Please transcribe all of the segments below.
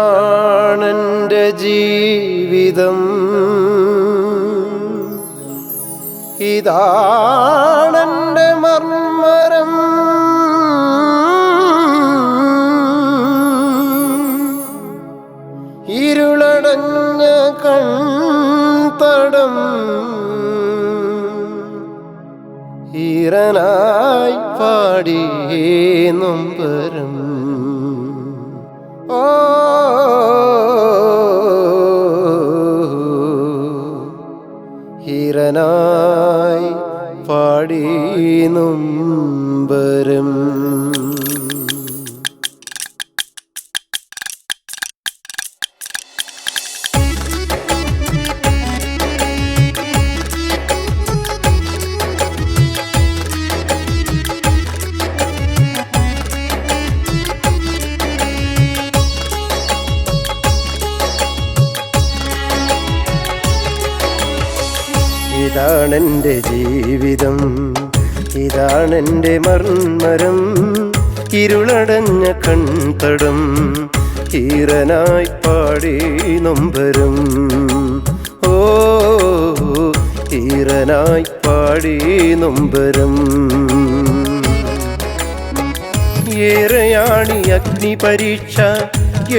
ഇതാണെൻ്റെ ജീവിതം, ഇതാണെൻ്റെ മർമ്മരം. ഇരുളടഞ്ഞ കൺതടം ഈറനായി പാടി നൊമ്പരം. ഓ ഈറനായി പാടി നൊമ്പരം. ഇതാണെൻ്റെ ജീവിതം, ഇതാണെൻ്റെ മർമ്മരം. ഇരുളടഞ്ഞ കൺതടം ഈറനായി പാടി നൊമ്പരം. ഓ ഈറനായി പാടി നൊമ്പരം. ഏറെയാണി അഗ്നി പരീക്ഷ,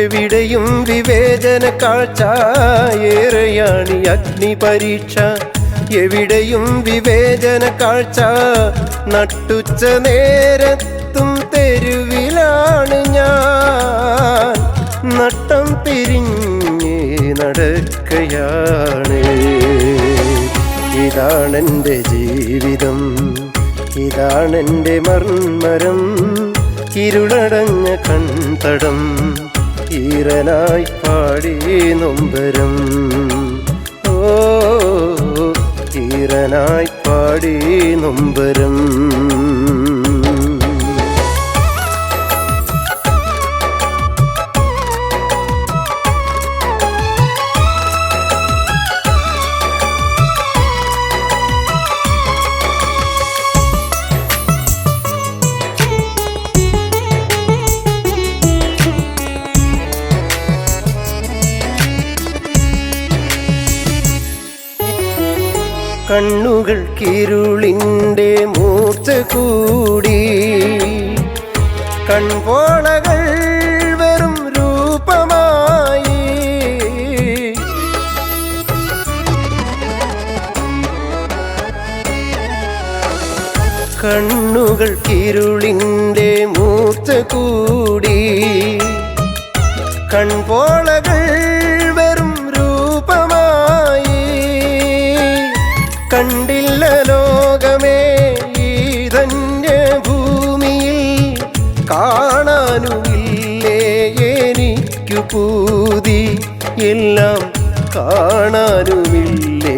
എവിടെയും വിവേചന കാഴ്ച. ഏറെയാണി അഗ്നി പരീക്ഷ, എവിടെയും വിവേചന കാഴ്ച. നട്ടുച്ച നേരത്തും തെരുവിലാണ് ഞാൻ, നട്ടം തിരിഞ്ഞ് നടക്കയാണ്. ഇതാണെൻ്റെ ജീവിതം, ഇതാണെൻ്റെ മർമ്മരം. ഇരുളടഞ്ഞ കൺതടം ഈറനായി പാടി നൊമ്പരം. ഓ ഈറനായി പാടി നൊമ്പരം. കണ്ണുകൾക്കിരുളിൻ്റെ മൂർച്ച കൂടി, കൺപോളകൾ വെറും രൂപമായി. കണ്ണുകൾക്കിരുളിൻ്റെ മൂർച്ച കൂടി, കൺപോളകൾ വെറും രൂപമായി. കണ്ടില്ല ലോകമേ ഈ ധന്യ ഭൂമിയിൽ, കാണാനുമില്ലേ എനിക്കു പൂതി. എല്ലാം കാണാനുമില്ലേ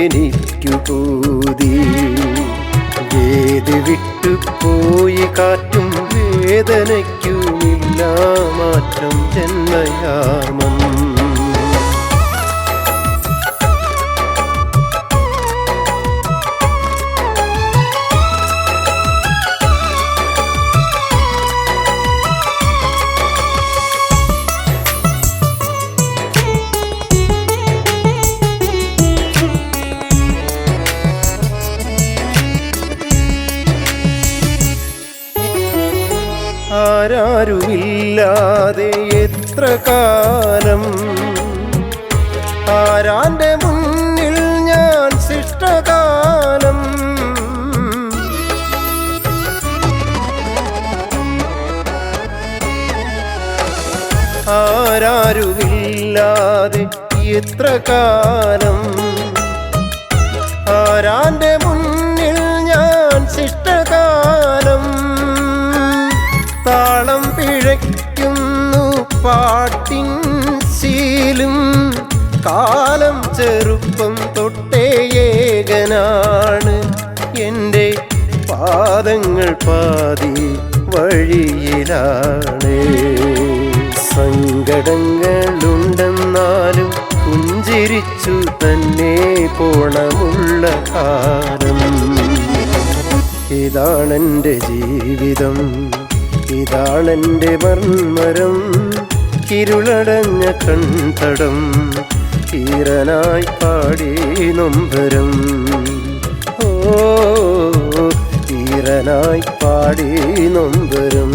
എനിക്കു പൂതി. വേദി വിട്ടുപോയി കാറ്റും വേദനയ്ക്കുമില്ല മാറ്റം ജന്മയാർമം. ആരാരുമില്ലാതെ എത്ര കാലം, ആരാന്റെ മുന്നിൽ ഞാൻ ശിഷ്ടകാലം. ആരാരുമില്ലാതെ എത്ര കാലം, ആരാന്റെ മുന്നിൽ ഞാൻ ശിഷ്ടകാലം. താളം പിഴയ്ക്കുന്നു പാട്ടിൻ ശീലും, കാലം ചെറുപ്പം തൊട്ടേ ഏകനാണ്. എൻ്റെ പാദങ്ങൾ പാതി വഴിയിലാണ്. സങ്കടങ്ങളുണ്ടെന്നാലും പുഞ്ചിരിച്ചു തന്നെ പോണമുള്ള കാലം. ഇതാണെൻ്റെ ജീവിതം, ഇതാണെൻ്റെ മർമ്മരം, ഇരുളടഞ്ഞ കൺതടം ഈറനായി പാടി നൊമ്പരം. ഓ ഈറനായി പാടി നൊമ്പരം.